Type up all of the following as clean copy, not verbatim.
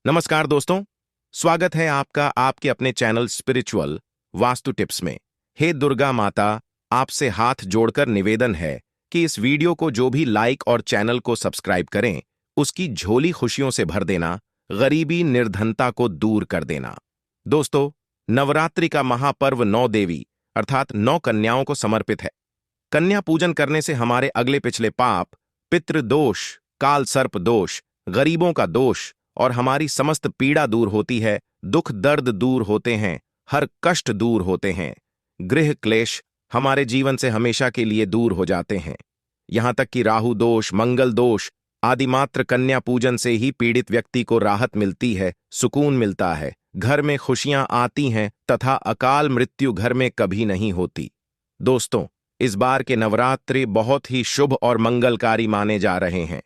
नमस्कार दोस्तों, स्वागत है आपका आपके अपने चैनल स्पिरिचुअल वास्तु टिप्स में। हे दुर्गा माता, आपसे हाथ जोड़कर निवेदन है कि इस वीडियो को जो भी लाइक और चैनल को सब्सक्राइब करें, उसकी झोली खुशियों से भर देना, गरीबी निर्धनता को दूर कर देना। दोस्तों, नवरात्रि का महापर्व 9 देवी अर्थात 9 कन्याओं को समर्पित है। कन्या पूजन करने से हमारे अगले पिछले पाप, पितृदोष, काल सर्प दोष, गरीबों का दोष और हमारी समस्त पीड़ा दूर होती है, दुख दर्द दूर होते हैं, हर कष्ट दूर होते हैं, गृह क्लेश हमारे जीवन से हमेशा के लिए दूर हो जाते हैं। यहां तक कि राहु दोष, मंगल दोष आदि मात्र कन्या पूजन से ही पीड़ित व्यक्ति को राहत मिलती है, सुकून मिलता है, घर में खुशियां आती हैं तथा अकाल मृत्यु घर में कभी नहीं होती। दोस्तों, इस बार के नवरात्रि बहुत ही शुभ और मंगलकारी माने जा रहे हैं।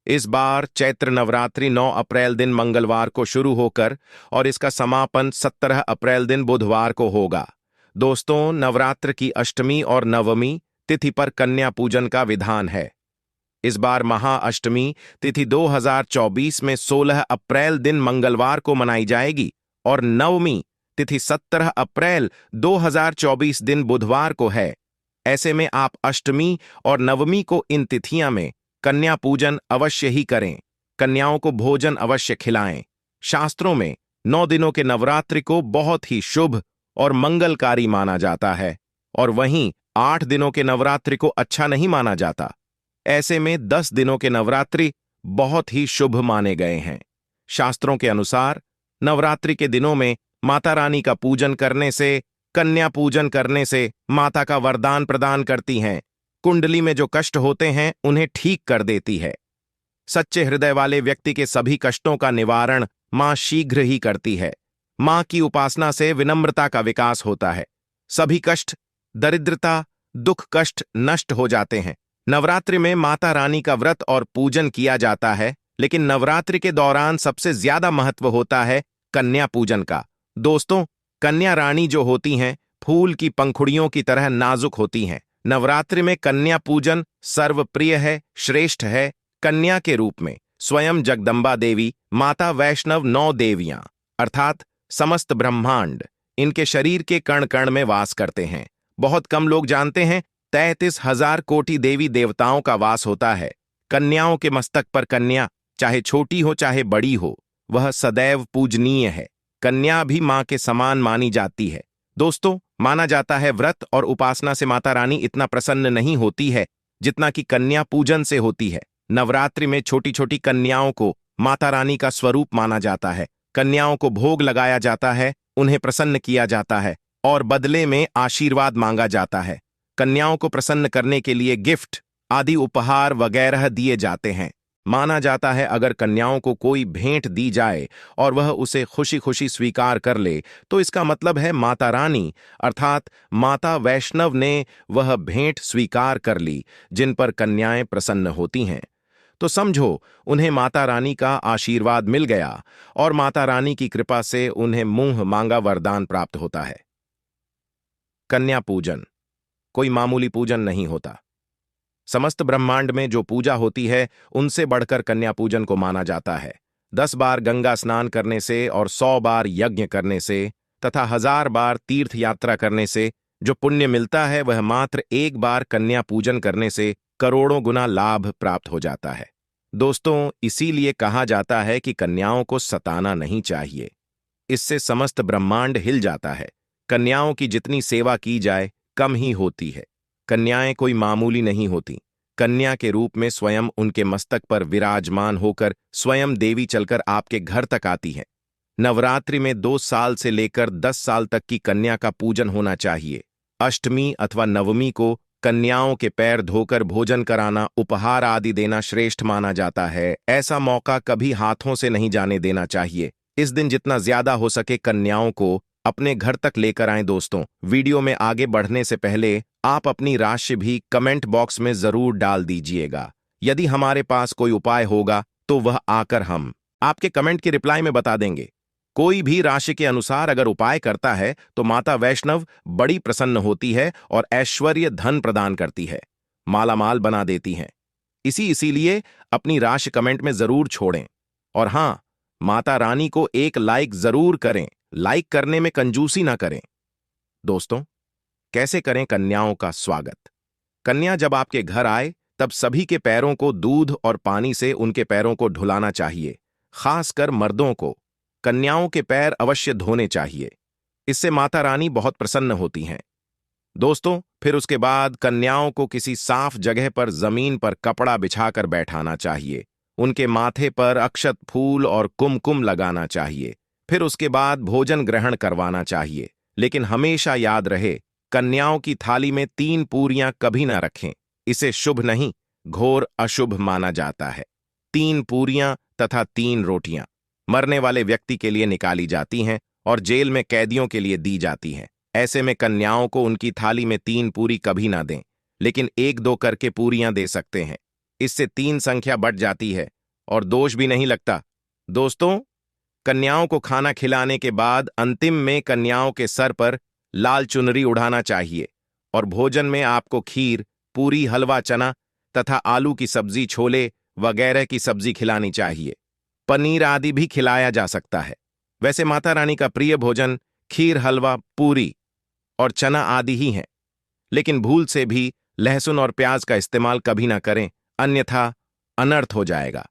इस बार चैत्र नवरात्रि 9 अप्रैल दिन मंगलवार को शुरू होकर और इसका समापन 17 अप्रैल दिन बुधवार को होगा। दोस्तों, नवरात्र की अष्टमी और नवमी तिथि पर कन्या पूजन का विधान है। इस बार महाअष्टमी तिथि 2024 में 16 अप्रैल दिन मंगलवार को मनाई जाएगी और नवमी तिथि 17 अप्रैल 2024 दिन बुधवार को है। ऐसे में आप अष्टमी और नवमी को इन तिथियां में कन्या पूजन अवश्य ही करें। कन्याओं को भोजन अवश्य खिलाएं। शास्त्रों में 9 दिनों के नवरात्रि को बहुत ही शुभ और मंगलकारी माना जाता है और वहीं 8 दिनों के नवरात्रि को अच्छा नहीं माना जाता। ऐसे में 10 दिनों के नवरात्रि बहुत ही शुभ माने गए हैं। शास्त्रों के अनुसार नवरात्रि के दिनों में माता रानी का पूजन करने से, कन्या पूजन करने से माता का वरदान प्रदान करती हैं। कुंडली में जो कष्ट होते हैं उन्हें ठीक कर देती है। सच्चे हृदय वाले व्यक्ति के सभी कष्टों का निवारण मां शीघ्र ही करती है। मां की उपासना से विनम्रता का विकास होता है। सभी कष्ट, दरिद्रता, दुख कष्ट नष्ट हो जाते हैं। नवरात्रि में माता रानी का व्रत और पूजन किया जाता है, लेकिन नवरात्रि के दौरान सबसे ज्यादा महत्व होता है कन्या पूजन का। दोस्तों, कन्या रानी जो होती हैं, फूल की पंखुड़ियों की तरह नाजुक होती हैं। नवरात्रि में कन्या पूजन सर्वप्रिय है, श्रेष्ठ है। कन्या के रूप में स्वयं जगदम्बा देवी, माता वैष्णव 9 देवियां अर्थात समस्त ब्रह्मांड इनके शरीर के कण कण में वास करते हैं। बहुत कम लोग जानते हैं 33,000 कोटि देवी देवताओं का वास होता है। कन्याओं के मस्तक पर कन्या, चाहे छोटी हो चाहे बड़ी हो, वह सदैव पूजनीय है। कन्या भी मां के समान मानी जाती है। दोस्तों, माना जाता है व्रत और उपासना से माता रानी इतना प्रसन्न नहीं होती है जितना कि कन्या पूजन से होती है। नवरात्रि में छोटी छोटी कन्याओं को माता रानी का स्वरूप माना जाता है। कन्याओं को भोग लगाया जाता है, उन्हें प्रसन्न किया जाता है और बदले में आशीर्वाद मांगा जाता है। कन्याओं को प्रसन्न करने के लिए गिफ्ट आदि उपहार वगैरह दिए जाते हैं। माना जाता है अगर कन्याओं को कोई भेंट दी जाए और वह उसे खुशी खुशी स्वीकार कर ले तो इसका मतलब है माता रानी अर्थात माता वैष्णव ने वह भेंट स्वीकार कर ली, जिन पर कन्याएं प्रसन्न होती हैं। तो समझो उन्हें माता रानी का आशीर्वाद मिल गया और माता रानी की कृपा से उन्हें मुंह मांगा वरदान प्राप्त होता है। कन्या पूजन कोई मामूली पूजन नहीं होता। समस्त ब्रह्मांड में जो पूजा होती है उनसे बढ़कर कन्या पूजन को माना जाता है। 10 बार गंगा स्नान करने से और 100 बार यज्ञ करने से तथा 1000 बार तीर्थ यात्रा करने से जो पुण्य मिलता है वह मात्र एक बार कन्या पूजन करने से करोड़ों गुना लाभ प्राप्त हो जाता है। दोस्तों, इसीलिए कहा जाता है कि कन्याओं को सताना नहीं चाहिए। इससे समस्त ब्रह्मांड हिल जाता है। कन्याओं की जितनी सेवा की जाए कम ही होती है। कन्याएं कोई मामूली नहीं होती। कन्या के रूप में स्वयं उनके मस्तक पर विराजमान होकर स्वयं देवी चलकर आपके घर तक आती है। नवरात्रि में 2 साल से लेकर 10 साल तक की कन्या का पूजन होना चाहिए। अष्टमी अथवा नवमी को कन्याओं के पैर धोकर भोजन कराना, उपहार आदि देना श्रेष्ठ माना जाता है। ऐसा मौका कभी हाथों से नहीं जाने देना चाहिए। इस दिन जितना ज्यादा हो सके कन्याओं को अपने घर तक लेकर आएं। दोस्तों, वीडियो में आगे बढ़ने से पहले आप अपनी राशि भी कमेंट बॉक्स में जरूर डाल दीजिएगा। यदि हमारे पास कोई उपाय होगा तो वह आकर हम आपके कमेंट की रिप्लाई में बता देंगे। कोई भी राशि के अनुसार अगर उपाय करता है तो माता वैष्णव बड़ी प्रसन्न होती है और ऐश्वर्य धन प्रदान करती है, मालामाल बना देती हैं। इसीलिए अपनी राशि कमेंट में जरूर छोड़ें। और हां, माता रानी को एक लाइक जरूर करें, लाइक करने में कंजूसी ना करें। दोस्तों, कैसे करें कन्याओं का स्वागत? कन्या जब आपके घर आए तब सभी के पैरों को दूध और पानी से उनके पैरों को धुलाना चाहिए। खासकर मर्दों को कन्याओं के पैर अवश्य धोने चाहिए। इससे माता रानी बहुत प्रसन्न होती हैं। दोस्तों, फिर उसके बाद कन्याओं को किसी साफ जगह पर जमीन पर कपड़ा बिछाकर बैठाना चाहिए। उनके माथे पर अक्षत फूल और कुमकुम लगाना चाहिए। फिर उसके बाद भोजन ग्रहण करवाना चाहिए। लेकिन हमेशा याद रहे, कन्याओं की थाली में 3 पूरियां कभी ना रखें। इसे शुभ नहीं, घोर अशुभ माना जाता है। 3 पूरियां तथा 3 रोटियां मरने वाले व्यक्ति के लिए निकाली जाती हैं और जेल में कैदियों के लिए दी जाती हैं। ऐसे में कन्याओं को उनकी थाली में 3 पूरी कभी ना दें, लेकिन 1-2 करके पूरियां दे सकते हैं। इससे 3 संख्या बढ़ जाती है और दोष भी नहीं लगता। दोस्तों, कन्याओं को खाना खिलाने के बाद अंतिम में कन्याओं के सर पर लाल चुनरी उड़ाना चाहिए और भोजन में आपको खीर, पूरी, हलवा, चना तथा आलू की सब्जी, छोले वगैरह की सब्जी खिलानी चाहिए। पनीर आदि भी खिलाया जा सकता है। वैसे माता रानी का प्रिय भोजन खीर, हलवा, पूरी और चना आदि ही हैं। लेकिन भूल से भी लहसुन और प्याज का इस्तेमाल कभी ना करें, अन्यथा अनर्थ हो जाएगा।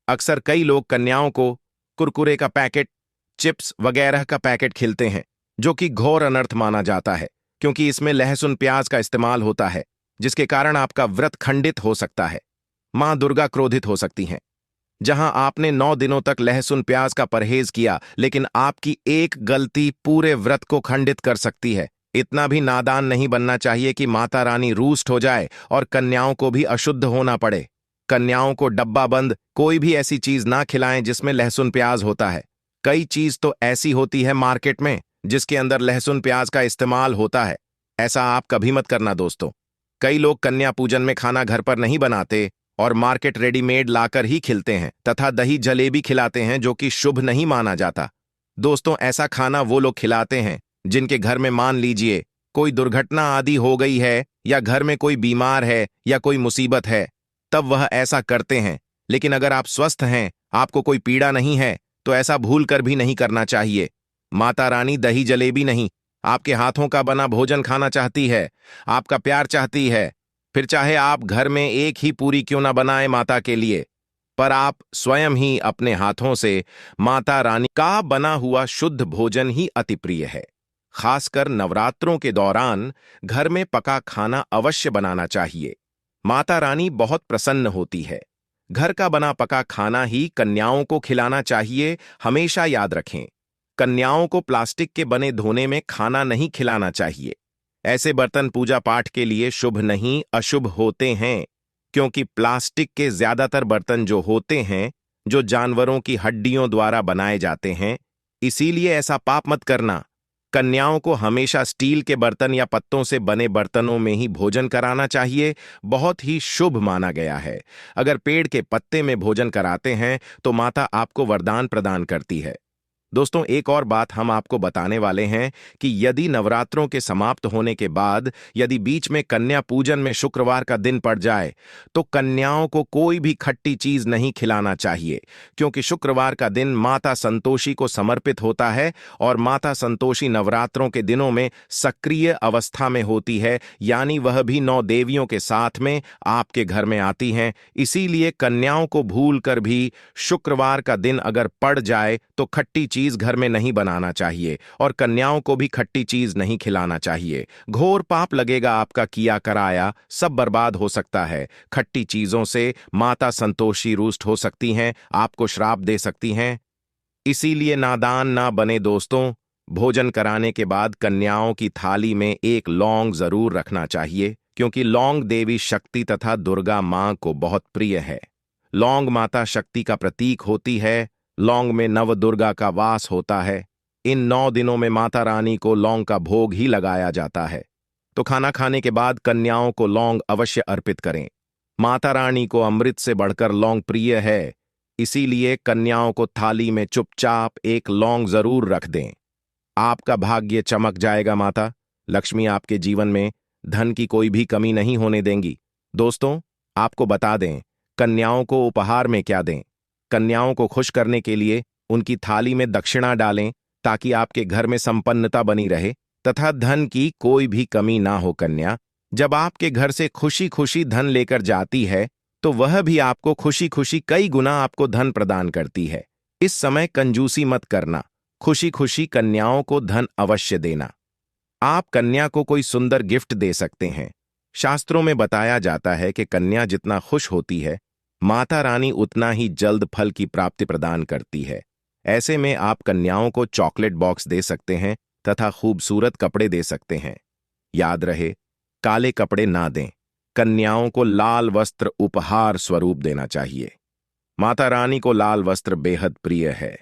अक्सर कई लोग कन्याओं को कुरकुरे का पैकेट, चिप्स वगैरह का पैकेट खिलते हैं, जो कि घोर अनर्थ माना जाता है, क्योंकि इसमें लहसुन प्याज का इस्तेमाल होता है, जिसके कारण आपका व्रत खंडित हो सकता है। मां दुर्गा क्रोधित हो सकती हैं। जहां आपने 9 दिनों तक लहसुन प्याज का परहेज किया, लेकिन आपकी एक गलती पूरे व्रत को खंडित कर सकती है। इतना भी नादान नहीं बनना चाहिए कि माता रानी रूष्ट हो जाए और कन्याओं को भी अशुद्ध होना पड़े। कन्याओं को डब्बा बंद कोई भी ऐसी चीज ना खिलाएं जिसमें लहसुन प्याज होता है। कई चीज तो ऐसी होती है मार्केट में जिसके अंदर लहसुन प्याज का इस्तेमाल होता है। ऐसा आप कभी मत करना दोस्तों। कई लोग कन्या पूजन में खाना घर पर नहीं बनाते और मार्केट रेडीमेड लाकर ही खिलते हैं तथा दही जलेबी खिलाते हैं, जो कि शुभ नहीं माना जाता। दोस्तों, ऐसा खाना वो लोग खिलाते हैं जिनके घर में मान लीजिए कोई दुर्घटना आदि हो गई है या घर में कोई बीमार है या कोई मुसीबत है, तब वह ऐसा करते हैं। लेकिन अगर आप स्वस्थ हैं, आपको कोई पीड़ा नहीं है, तो ऐसा भूल कर भी नहीं करना चाहिए। माता रानी दही जलेबी नहीं, आपके हाथों का बना भोजन खाना चाहती है, आपका प्यार चाहती है। फिर चाहे आप घर में एक ही पूरी क्यों ना बनाएं माता के लिए, पर आप स्वयं ही अपने हाथों से माता रानी का बना हुआ शुद्ध भोजन ही अति प्रिय है। खासकर नवरात्रों के दौरान घर में पका खाना अवश्य बनाना चाहिए। माता रानी बहुत प्रसन्न होती है। घर का बना पका खाना ही कन्याओं को खिलाना चाहिए। हमेशा याद रखें, कन्याओं को प्लास्टिक के बने धोने में खाना नहीं खिलाना चाहिए। ऐसे बर्तन पूजा पाठ के लिए शुभ नहीं, अशुभ होते हैं, क्योंकि प्लास्टिक के ज्यादातर बर्तन जो होते हैं, जो जानवरों की हड्डियों द्वारा बनाए जाते हैं। इसीलिए ऐसा पाप मत करना। कन्याओं को हमेशा स्टील के बर्तन या पत्तों से बने बर्तनों में ही भोजन कराना चाहिए। बहुत ही शुभ माना गया है। अगर पेड़ के पत्ते में भोजन कराते हैं तो माता आपको वरदान प्रदान करती है। दोस्तों, एक और बात हम आपको बताने वाले हैं कि यदि नवरात्रों के समाप्त होने के बाद यदि बीच में कन्या पूजन में शुक्रवार का दिन पड़ जाए, तो कन्याओं को कोई भी खट्टी चीज नहीं खिलाना चाहिए, क्योंकि शुक्रवार का दिन माता संतोषी को समर्पित होता है और माता संतोषी नवरात्रों के दिनों में सक्रिय अवस्था में होती है, यानी वह भी 9 देवियों के साथ में आपके घर में आती हैं। इसीलिए कन्याओं को भूल कर भी शुक्रवार का दिन अगर पड़ जाए तो खट्टी चीज घर में नहीं बनाना चाहिए और कन्याओं को भी खट्टी चीज नहीं खिलाना चाहिए। घोर पाप लगेगा, आपका किया कराया सब बर्बाद हो सकता है। खट्टी चीजों से माता संतोषी रुष्ट हो सकती हैं, आपको श्राप दे सकती हैं। इसीलिए नादान ना बने दोस्तों। भोजन कराने के बाद कन्याओं की थाली में एक लौंग जरूर रखना चाहिए, क्योंकि लौंग देवी शक्ति तथा दुर्गा मां को बहुत प्रिय है। लौंग माता शक्ति का प्रतीक होती है। लौंग में नव दुर्गा का वास होता है। इन 9 दिनों में माता रानी को लौंग का भोग ही लगाया जाता है। तो खाना खाने के बाद कन्याओं को लौंग अवश्य अर्पित करें। माता रानी को अमृत से बढ़कर लौंग प्रिय है, इसीलिए कन्याओं को थाली में चुपचाप एक लौंग जरूर रख दें। आपका भाग्य चमक जाएगा। माता लक्ष्मी आपके जीवन में धन की कोई भी कमी नहीं होने देंगी। दोस्तों, आपको बता दें, कन्याओं को उपहार में क्या दें। कन्याओं को खुश करने के लिए उनकी थाली में दक्षिणा डालें ताकि आपके घर में संपन्नता बनी रहे तथा धन की कोई भी कमी ना हो। कन्या, जब आपके घर से खुशी खुशी धन लेकर जाती है तो वह भी आपको खुशी खुशी कई गुना आपको धन प्रदान करती है। इस समय कंजूसी मत करना, खुशी खुशी कन्याओं को धन अवश्य देना। आप कन्या को कोई सुंदर गिफ्ट दे सकते हैं। शास्त्रों में बताया जाता है कि कन्या जितना खुश होती है, माता रानी उतना ही जल्द फल की प्राप्ति प्रदान करती है। ऐसे में आप कन्याओं को चॉकलेट बॉक्स दे सकते हैं तथा खूबसूरत कपड़े दे सकते हैं। याद रहे, काले कपड़े ना दें। कन्याओं को लाल वस्त्र उपहार स्वरूप देना चाहिए। माता रानी को लाल वस्त्र बेहद प्रिय है।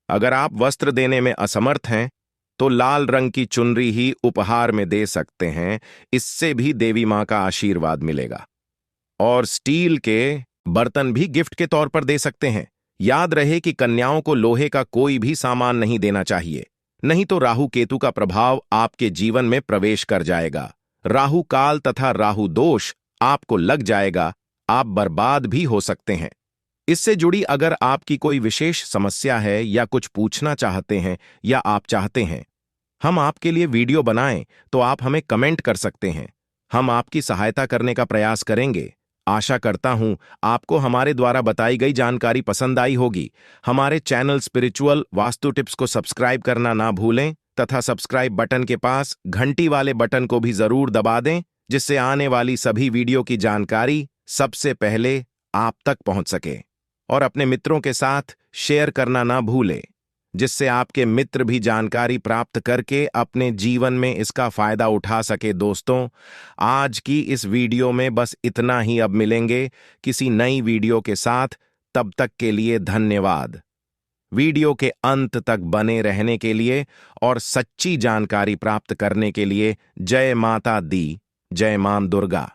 अगर आप वस्त्र देने में असमर्थ हैं तो लाल रंग की चुनरी ही उपहार में दे सकते हैं। इससे भी देवी मां का आशीर्वाद मिलेगा। और स्टील के बर्तन भी गिफ्ट के तौर पर दे सकते हैं। याद रहे कि कन्याओं को लोहे का कोई भी सामान नहीं देना चाहिए, नहीं तो राहु केतु का प्रभाव आपके जीवन में प्रवेश कर जाएगा। राहु काल तथा राहु दोष आपको लग जाएगा, आप बर्बाद भी हो सकते हैं। इससे जुड़ी अगर आपकी कोई विशेष समस्या है या कुछ पूछना चाहते हैं या आप चाहते हैं हम आपके लिए वीडियो बनाएं तो आप हमें कमेंट कर सकते हैं। हम आपकी सहायता करने का प्रयास करेंगे। आशा करता हूं आपको हमारे द्वारा बताई गई जानकारी पसंद आई होगी। हमारे चैनल स्पिरिचुअल वास्तु टिप्स को सब्सक्राइब करना ना भूलें तथा सब्सक्राइब बटन के पास घंटी वाले बटन को भी जरूर दबा दें, जिससे आने वाली सभी वीडियो की जानकारी सबसे पहले आप तक पहुंच सके। और अपने मित्रों के साथ शेयर करना ना भूलें, जिससे आपके मित्र भी जानकारी प्राप्त करके अपने जीवन में इसका फायदा उठा सके। दोस्तों, आज की इस वीडियो में बस इतना ही। अब मिलेंगे किसी नई वीडियो के साथ, तब तक के लिए धन्यवाद। वीडियो के अंत तक बने रहने के लिए और सच्ची जानकारी प्राप्त करने के लिए जय माता दी, जय मां दुर्गा।